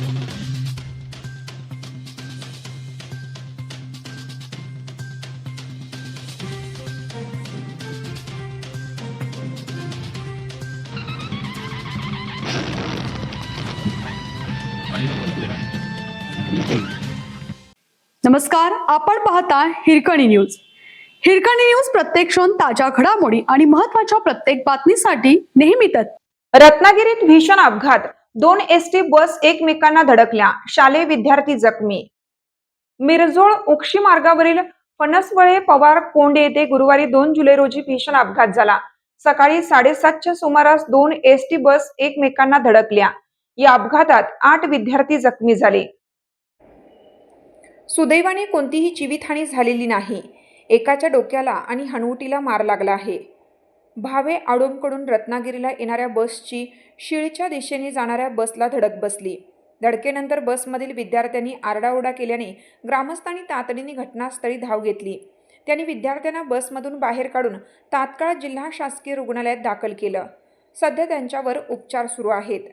नमस्कार, आपण पाहता हिरकणी न्यूज. हिरकणी न्यूज प्रत्येक क्षण ताज्या घडामोडी आणि महत्त्वाच्या प्रत्येक बातमीसाठी नेहमीच. रत्नागिरीत भीषण अपघात, 2 एसटी बस एकमेकांना धडकल्या, शालेय विद्यार्थी जखमी. मिरजोळ उक्षी मार्गावरील फणसवळे पवार कोंड येथे गुरुवारी 2 जुलै रोजी भीषण अपघात झाला. सकाळी 7:30च्या सुमारास 2 एसटी बस एकमेकांना धडकल्या. या अपघातात 8 विद्यार्थी जखमी झाले. सुदैवाने कोणतीही जीवितहानी झालेली नाही. एकाच्या डोक्याला आणि हनुवटीला मार लागला आहे. भावे आडोमकडून रत्नागिरीला येणाऱ्या बसची शिळच्या दिशेने जाणाऱ्या बसला धडक बसली. धडकेनंतर बसमधील विद्यार्थ्यांनी आरडाओरडा केल्याने ग्रामस्थांनी तातडीने घटनास्थळी धाव घेतली. त्यांनी विद्यार्थ्यांना बसमधून बाहेर काढून तात्काळ जिल्हा शासकीय रुग्णालयात दाखल केलं. सध्या त्यांच्यावर उपचार सुरू आहेत.